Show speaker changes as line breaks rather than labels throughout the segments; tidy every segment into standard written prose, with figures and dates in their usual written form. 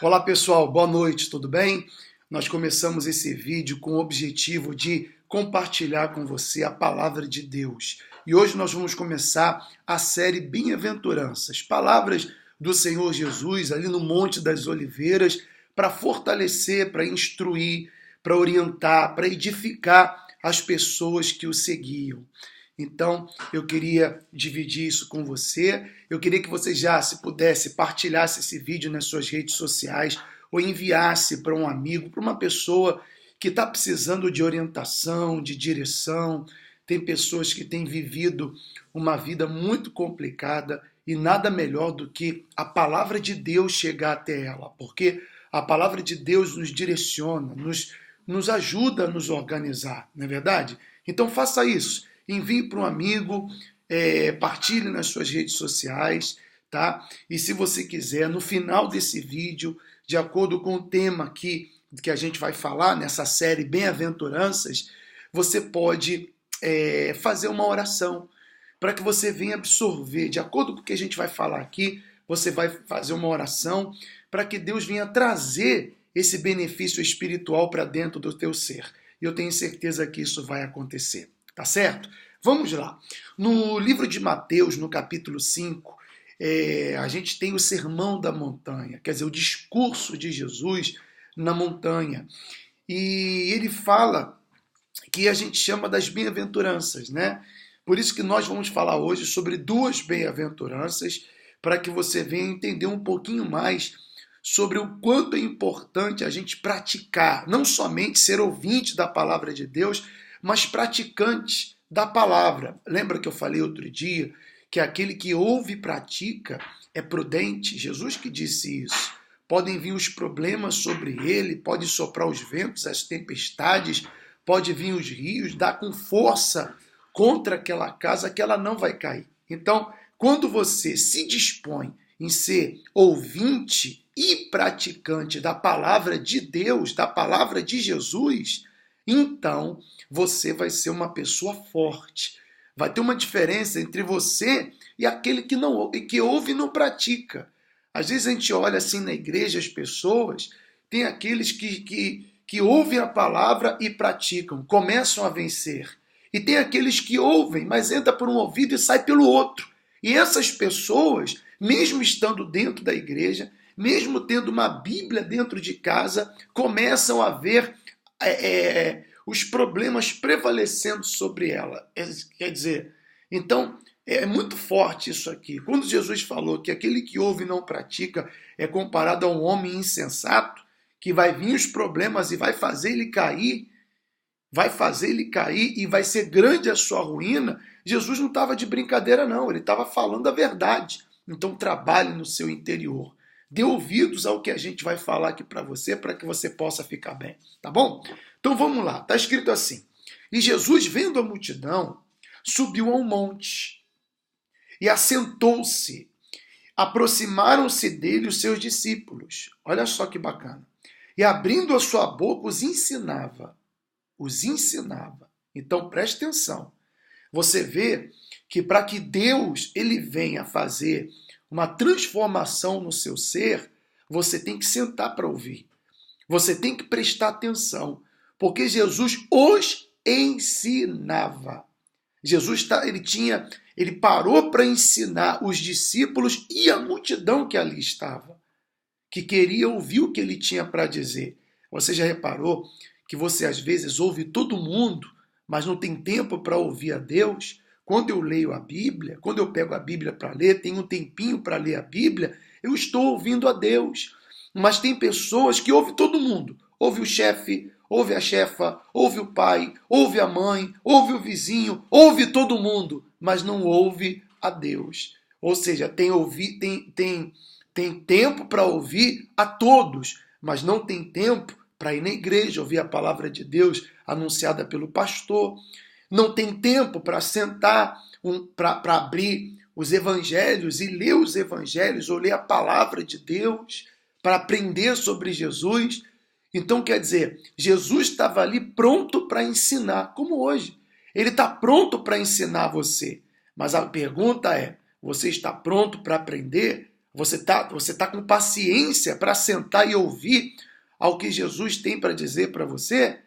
Olá pessoal, boa noite, tudo bem? Nós começamos esse vídeo com o objetivo de compartilhar com você a palavra de Deus. E hoje nós vamos começar a série Bem-aventuranças, palavras do Senhor Jesus ali no Monte das Oliveiras para fortalecer, para instruir, para orientar, para edificar as pessoas que o seguiam. Então, eu queria dividir isso com você. Eu queria que você já, se pudesse, partilhasse esse vídeo nas suas redes sociais ou enviasse para um amigo, para uma pessoa que está precisando de orientação, de direção. Tem pessoas que têm vivido uma vida muito complicada e nada melhor do que a palavra de Deus chegar até ela, porque a palavra de Deus nos direciona, nos ajuda a nos organizar, não é verdade? Então faça isso. Envie para um amigo, partilhe nas suas redes sociais, tá? E se você quiser, no final desse vídeo, de acordo com o tema que a gente vai falar nessa série Bem-aventuranças, você pode fazer uma oração para que você venha absorver, de acordo com o que a gente vai falar aqui, você vai fazer uma oração para que Deus venha trazer esse benefício espiritual para dentro do teu ser. E eu tenho certeza que isso vai acontecer. Tá certo? Vamos lá. No livro de Mateus, no capítulo 5, a gente tem o Sermão da Montanha, quer dizer, o discurso de Jesus na montanha. E ele fala que a gente chama das bem-aventuranças, né? Por isso que nós vamos falar hoje sobre duas bem-aventuranças, para que você venha entender um pouquinho mais sobre o quanto é importante a gente praticar, não somente ser ouvinte da palavra de Deus, mas praticante da palavra. Lembra que eu falei outro dia que aquele que ouve e pratica é prudente? Jesus que disse isso. Podem vir os problemas sobre ele, pode soprar os ventos, as tempestades, pode vir os rios, dar com força contra aquela casa que ela não vai cair. Então, quando você se dispõe em ser ouvinte e praticante da palavra de Deus, da palavra de Jesus, então você vai ser uma pessoa forte. Vai ter uma diferença entre você e aquele que ouve e não pratica. Às vezes a gente olha assim na igreja, as pessoas, tem aqueles que ouvem a palavra e praticam, começam a vencer. E tem aqueles que ouvem, mas entra por um ouvido e sai pelo outro. E essas pessoas, mesmo estando dentro da igreja, mesmo tendo uma Bíblia dentro de casa, começam a ver os problemas prevalecendo sobre ela. Quer dizer, então, é muito forte isso aqui. Quando Jesus falou que aquele que ouve e não pratica é comparado a um homem insensato, que vai vir os problemas e vai fazer ele cair e vai ser grande a sua ruína, Jesus não estava de brincadeira não, ele estava falando a verdade. Então trabalhe no seu interior. Dê ouvidos ao que a gente vai falar aqui para que você possa ficar bem, tá bom? Então vamos lá, está escrito assim: e Jesus, vendo a multidão, subiu a um monte e assentou-se. Aproximaram-se dele os seus discípulos. Olha só que bacana. E abrindo a sua boca, os ensinava. Os ensinava. Então preste atenção. Você vê que para que Deus ele venha fazer uma transformação no seu ser, você tem que sentar para ouvir. Você tem que prestar atenção. Porque Jesus os ensinava. Jesus ele parou para ensinar os discípulos e a multidão que ali estava, que queria ouvir o que ele tinha para dizer. Você já reparou que você às vezes ouve todo mundo, mas não tem tempo para ouvir a Deus? Quando eu leio a Bíblia, quando eu pego a Bíblia para ler, tenho um tempinho para ler a Bíblia, eu estou ouvindo a Deus. Mas tem pessoas que ouvem todo mundo. Ouve o chefe, ouve a chefa, ouve o pai, ouve a mãe, ouve o vizinho, ouve todo mundo, mas não ouve a Deus. Ou seja, tem tempo para ouvir a todos, mas não tem tempo para ir na igreja, ouvir a palavra de Deus anunciada pelo pastor. Não tem tempo para sentar, para abrir os evangelhos e ler os evangelhos, ou ler a palavra de Deus, para aprender sobre Jesus. Então, quer dizer, Jesus estava ali pronto para ensinar, como hoje. Ele está pronto para ensinar você. Mas a pergunta é, você está pronto para aprender? Você tá com paciência para sentar e ouvir ao que Jesus tem para dizer para você?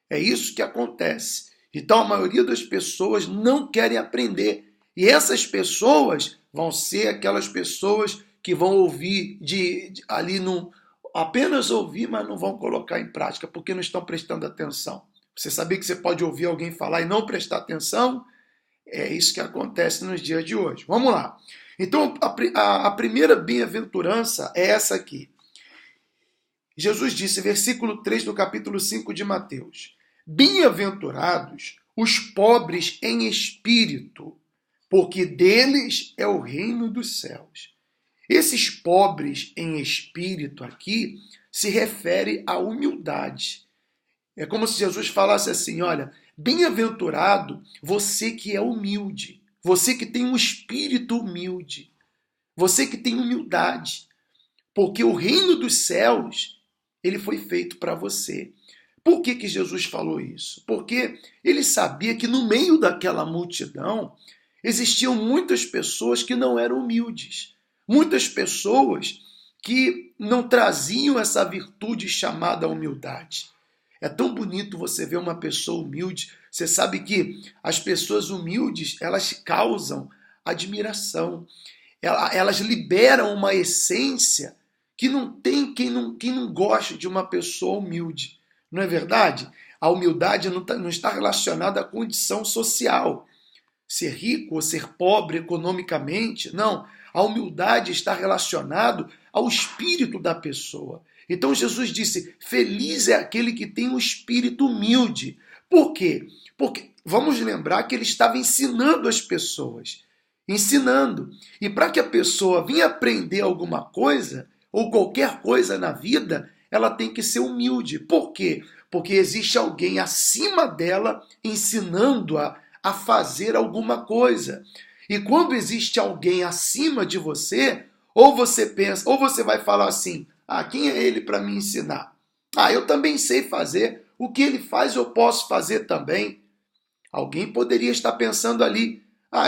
É isso que acontece. Então a maioria das pessoas não querem aprender. E essas pessoas vão ser aquelas pessoas que vão ouvir ali apenas ouvir, mas não vão colocar em prática, porque não estão prestando atenção. Você sabia que você pode ouvir alguém falar e não prestar atenção? É isso que acontece nos dias de hoje. Vamos lá. Então, a primeira bem-aventurança é essa aqui. Jesus disse, versículo 3 do capítulo 5 de Mateus: Bem-aventurados os pobres em espírito, porque deles é o reino dos céus. Esses pobres em espírito aqui se refere à humildade. É como se Jesus falasse assim, olha, bem-aventurado você que é humilde, você que tem um espírito humilde, você que tem humildade, porque o reino dos céus, ele foi feito para você. Por que Jesus falou isso? Porque ele sabia que no meio daquela multidão existiam muitas pessoas que não eram humildes, muitas pessoas que não traziam essa virtude chamada humildade. É tão bonito você ver uma pessoa humilde. Você sabe que as pessoas humildes, elas causam admiração. Elas liberam uma essência que não tem quem não goste de uma pessoa humilde. Não é verdade? A humildade não está relacionada à condição social. Ser rico ou ser pobre economicamente, não. A humildade está relacionada ao espírito da pessoa. Então Jesus disse, feliz é aquele que tem um espírito humilde. Por quê? Porque vamos lembrar que ele estava ensinando as pessoas. Ensinando. E para que a pessoa venha aprender alguma coisa, ou qualquer coisa na vida, ela tem que ser humilde. Por quê? Porque existe alguém acima dela ensinando-a a fazer alguma coisa. E quando existe alguém acima de você, ou você pensa, ou você vai falar assim, quem é ele para me ensinar? Eu também sei fazer, o que ele faz eu posso fazer também. Alguém poderia estar pensando ali,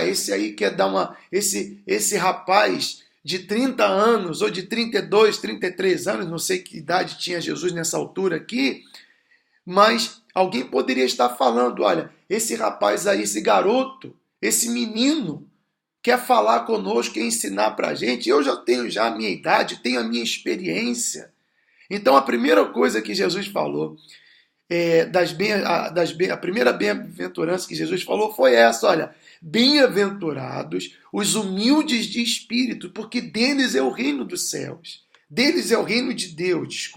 esse aí quer dar esse rapaz de 30 anos, ou de 32, 33 anos, não sei que idade tinha Jesus nessa altura aqui, mas alguém poderia estar falando, olha, esse rapaz aí, esse garoto, esse menino, quer falar conosco, quer ensinar para a gente. Eu já tenho a minha idade, tenho a minha experiência. Então a primeira coisa que Jesus falou, a primeira bem-aventurança que Jesus falou foi essa, olha, bem-aventurados os humildes de espírito, porque deles é o reino dos céus. Deles é o reino de Deus,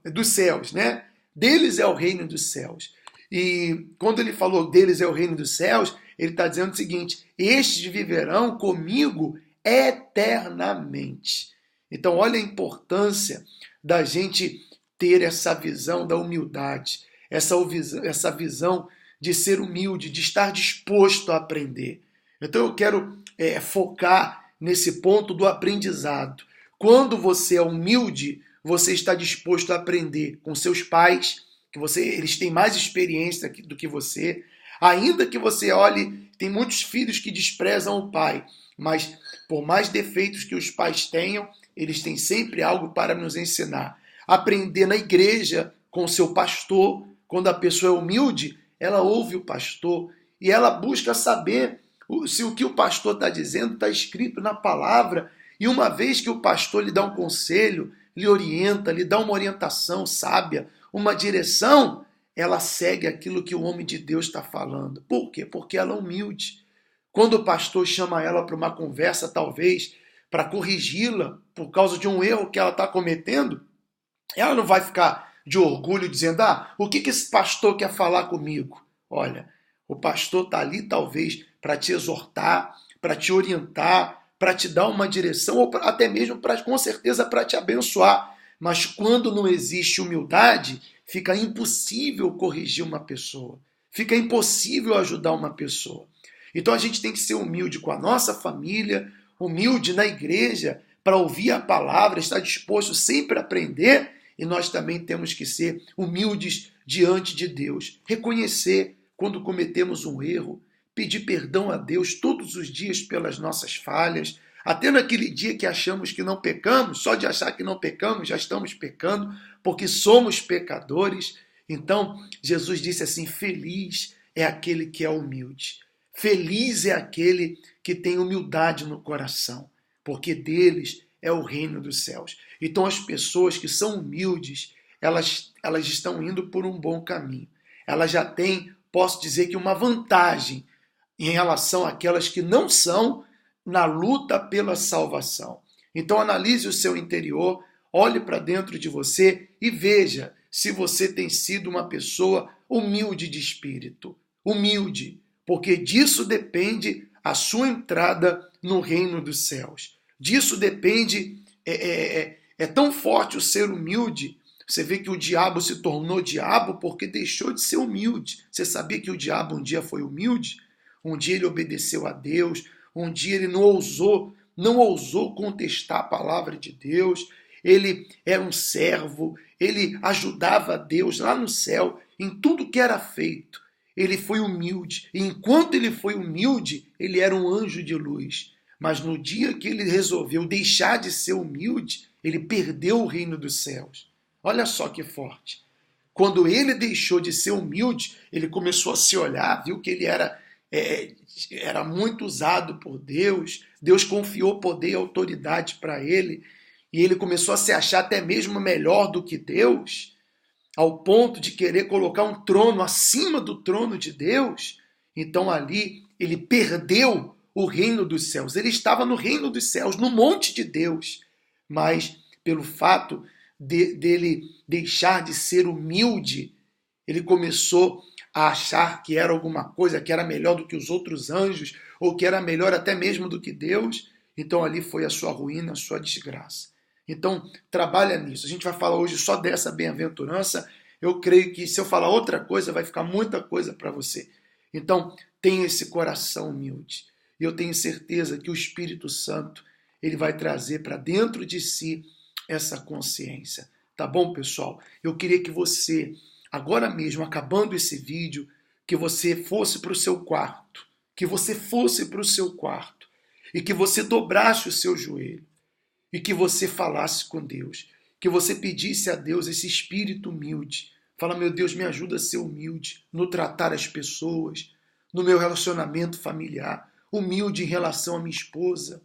dos céus, né? Deles é o reino dos céus. E quando ele falou deles é o reino dos céus, ele está dizendo o seguinte, estes viverão comigo eternamente. Então, olha a importância da gente ter essa visão da humildade, essa visão de ser humilde, de estar disposto a aprender. Então, eu quero focar nesse ponto do aprendizado. Quando você é humilde, você está disposto a aprender com seus pais, eles têm mais experiência do que você. Ainda que você olhe, tem muitos filhos que desprezam o pai, mas por mais defeitos que os pais tenham, eles têm sempre algo para nos ensinar. Aprender na igreja com o seu pastor, quando a pessoa é humilde, ela ouve o pastor e ela busca saber se o que o pastor está dizendo está escrito na palavra. E uma vez que o pastor lhe dá um conselho, lhe orienta, lhe dá uma orientação sábia, uma direção, ela segue aquilo que o homem de Deus está falando. Por quê? Porque ela é humilde. Quando o pastor chama ela para uma conversa, talvez, para corrigi-la por causa de um erro que ela está cometendo, ela não vai ficar de orgulho dizendo, o que esse pastor quer falar comigo? Olha, o pastor está ali talvez para te exortar, para te orientar, para te dar uma direção, ou até mesmo, com certeza, para te abençoar. Mas quando não existe humildade, fica impossível corrigir uma pessoa. Fica impossível ajudar uma pessoa. Então a gente tem que ser humilde com a nossa família, humilde na igreja, para ouvir a palavra, estar disposto sempre a aprender. E nós também temos que ser humildes diante de Deus. Reconhecer quando cometemos um erro, pedir perdão a Deus todos os dias pelas nossas falhas, Até naquele dia que achamos que não pecamos, só de achar que não pecamos, já estamos pecando, porque somos pecadores. Então, Jesus disse assim: feliz é aquele que é humilde. Feliz é aquele que tem humildade no coração, porque deles é o reino dos céus. Então, as pessoas que são humildes, elas estão indo por um bom caminho. Elas já têm, posso dizer que uma vantagem em relação àquelas que não são na luta pela salvação. Então analise o seu interior, olhe para dentro de você e veja se você tem sido uma pessoa humilde de espírito. Humilde, porque disso depende a sua entrada no reino dos céus. Disso depende, é tão forte o ser humilde. Você vê que o diabo se tornou diabo porque deixou de ser humilde. Você sabia que o diabo um dia foi humilde? Um dia ele obedeceu a Deus, um dia ele não ousou contestar a palavra de Deus, ele era um servo, ele ajudava a Deus lá no céu, em tudo que era feito. Ele foi humilde, e enquanto ele foi humilde, ele era um anjo de luz. Mas no dia que ele resolveu deixar de ser humilde, ele perdeu o reino dos céus. Olha só que forte. Quando ele deixou de ser humilde, ele começou a se olhar, viu que ele era muito usado por Deus, Deus confiou poder e autoridade para ele, e ele começou a se achar até mesmo melhor do que Deus, ao ponto de querer colocar um trono acima do trono de Deus. Então ali ele perdeu o reino dos céus. Ele estava no reino dos céus, no monte de Deus, mas pelo fato dele deixar de ser humilde, ele começou a achar que era alguma coisa, que era melhor do que os outros anjos, ou que era melhor até mesmo do que Deus. Então ali foi a sua ruína, a sua desgraça. Então trabalha nisso. A gente vai falar hoje só dessa bem-aventurança. Eu creio que se eu falar outra coisa, vai ficar muita coisa para você. Então tenha esse coração humilde. E eu tenho certeza que o Espírito Santo ele vai trazer para dentro de si essa consciência. Tá bom, pessoal? Eu queria que você, agora mesmo, acabando esse vídeo, que você fosse para o seu quarto, e que você dobrasse o seu joelho, e que você falasse com Deus, que você pedisse a Deus esse espírito humilde. Fala: meu Deus, me ajuda a ser humilde no tratar as pessoas, no meu relacionamento familiar, humilde em relação à minha esposa,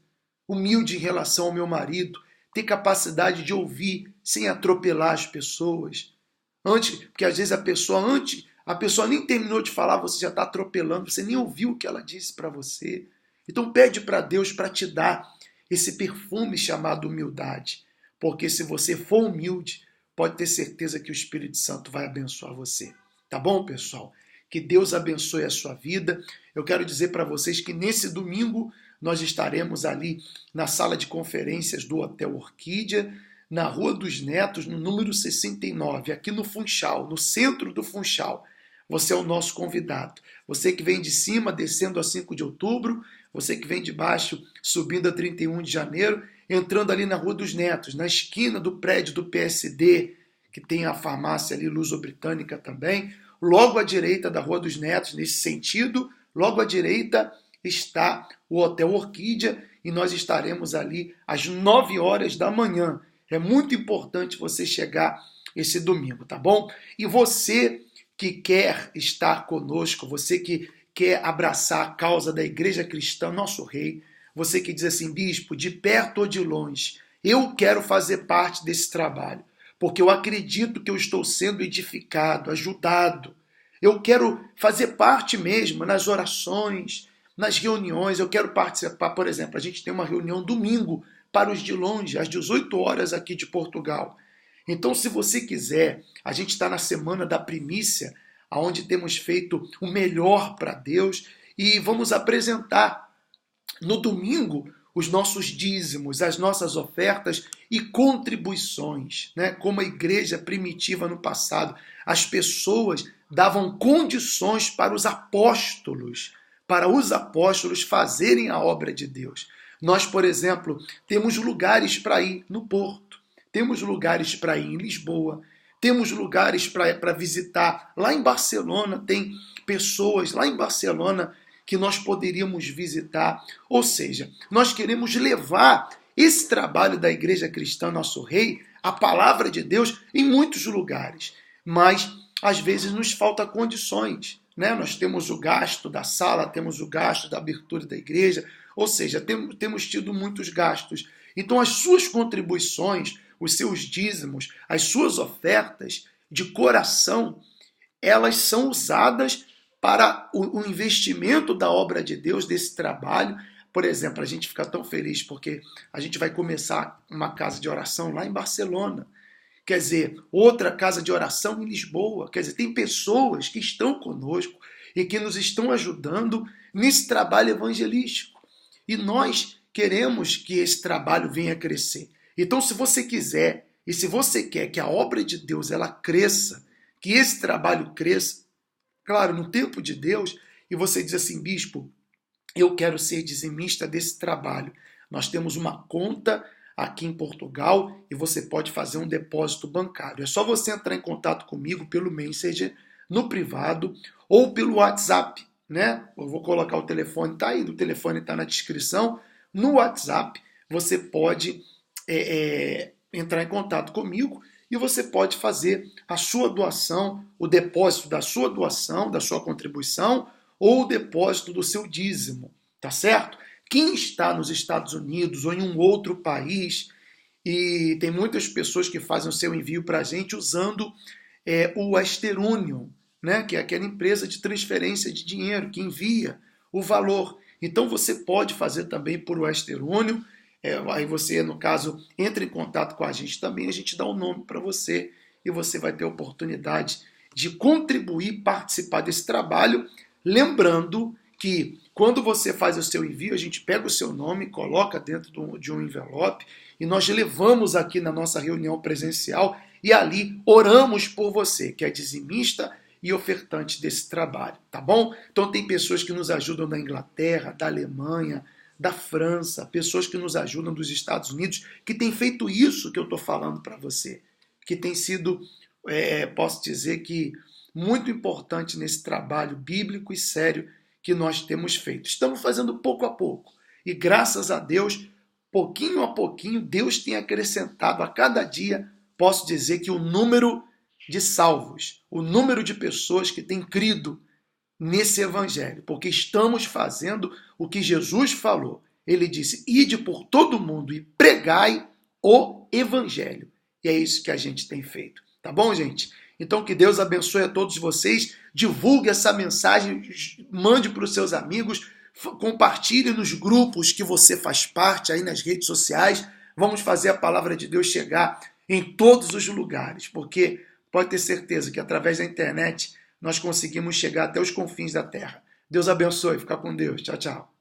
humilde em relação ao meu marido, ter capacidade de ouvir sem atropelar as pessoas. Porque às vezes a pessoa nem terminou de falar, você já está atropelando, você nem ouviu o que ela disse para você. Então pede para Deus para te dar esse perfume chamado humildade, porque se você for humilde, pode ter certeza que o Espírito Santo vai abençoar você. Tá bom, pessoal? Que Deus abençoe a sua vida. Eu quero dizer para vocês que nesse domingo nós estaremos ali na sala de conferências do Hotel Orquídea, na Rua dos Netos, no número 69, aqui no Funchal, no centro do Funchal. Você é o nosso convidado. Você que vem de cima, descendo a 5 de outubro, você que vem de baixo, subindo a 31 de janeiro, entrando ali na Rua dos Netos, na esquina do prédio do PSD, que tem a farmácia ali, Luso-Britânica também, logo à direita da Rua dos Netos, nesse sentido, logo à direita está o Hotel Orquídea, e nós estaremos ali às 9 horas da manhã. É muito importante você chegar esse domingo, tá bom? E você que quer estar conosco, você que quer abraçar a causa da Igreja Cristã, nosso Rei, você que diz assim: bispo, de perto ou de longe, eu quero fazer parte desse trabalho, porque eu acredito que eu estou sendo edificado, ajudado. Eu quero fazer parte mesmo nas orações, nas reuniões. Eu quero participar, por exemplo, a gente tem uma reunião domingo para os de longe, às 18 horas aqui de Portugal. Então, se você quiser, a gente está na semana da primícia, onde temos feito o melhor para Deus, e vamos apresentar no domingo os nossos dízimos, as nossas ofertas e contribuições, né? Como a igreja primitiva no passado, as pessoas davam condições para os apóstolos fazerem a obra de Deus. Nós, por exemplo, temos lugares para ir no Porto, temos lugares para ir em Lisboa, temos lugares para visitar. Lá em Barcelona, tem pessoas lá em Barcelona que nós poderíamos visitar. Ou seja, nós queremos levar esse trabalho da Igreja Cristã Nosso Rei, a palavra de Deus, em muitos lugares. Mas, às vezes, nos falta condições, né? Nós temos o gasto da sala, temos o gasto da abertura da igreja, ou seja, temos tido muitos gastos. Então, as suas contribuições, os seus dízimos, as suas ofertas de coração, elas são usadas para o investimento da obra de Deus, desse trabalho. Por exemplo, a gente fica tão feliz porque a gente vai começar uma casa de oração lá em Barcelona. Quer dizer, outra casa de oração em Lisboa. Quer dizer, tem pessoas que estão conosco e que nos estão ajudando nesse trabalho evangelístico. E nós queremos que esse trabalho venha a crescer. Então, se você quiser e se você quer que a obra de Deus ela cresça, que esse trabalho cresça, claro, no tempo de Deus, e você diz assim, bispo, eu quero ser dizimista desse trabalho. Nós temos uma conta aqui em Portugal e você pode fazer um depósito bancário. É só você entrar em contato comigo pelo Messenger, no privado ou pelo WhatsApp, né? Eu vou colocar o telefone, tá aí, o telefone está na descrição. No WhatsApp você pode entrar em contato comigo e você pode fazer a sua doação, o depósito da sua doação, da sua contribuição, ou o depósito do seu dízimo, tá certo? Quem está nos Estados Unidos ou em um outro país, e tem muitas pessoas que fazem o seu envio para a gente usando o Western Union, né? Que é aquela empresa de transferência de dinheiro que envia o valor. Então você pode fazer também por Western Union, aí você, no caso, entra em contato com a gente também, a gente dá um nome para você e você vai ter a oportunidade de contribuir, participar desse trabalho. Lembrando que quando você faz o seu envio, a gente pega o seu nome, coloca dentro de um envelope e nós levamos aqui na nossa reunião presencial e ali oramos por você, que é dizimista e ofertante desse trabalho, tá bom? Então tem pessoas que nos ajudam da Inglaterra, da Alemanha, da França, pessoas que nos ajudam dos Estados Unidos, que têm feito isso que eu estou falando para você, que tem sido, posso dizer que muito importante nesse trabalho bíblico e sério que nós temos feito. Estamos fazendo pouco a pouco. E graças a Deus, pouquinho a pouquinho, Deus tem acrescentado a cada dia, posso dizer que o número de salvos, o número de pessoas que têm crido nesse evangelho, porque estamos fazendo o que Jesus falou. Ele disse, ide por todo mundo e pregai o evangelho. E é isso que a gente tem feito. Tá bom, gente? Então, que Deus abençoe a todos vocês, divulgue essa mensagem, mande para os seus amigos, compartilhe nos grupos que você faz parte, aí nas redes sociais. Vamos fazer a palavra de Deus chegar em todos os lugares, porque pode ter certeza que através da internet nós conseguimos chegar até os confins da terra. Deus abençoe, fica com Deus. Tchau, tchau.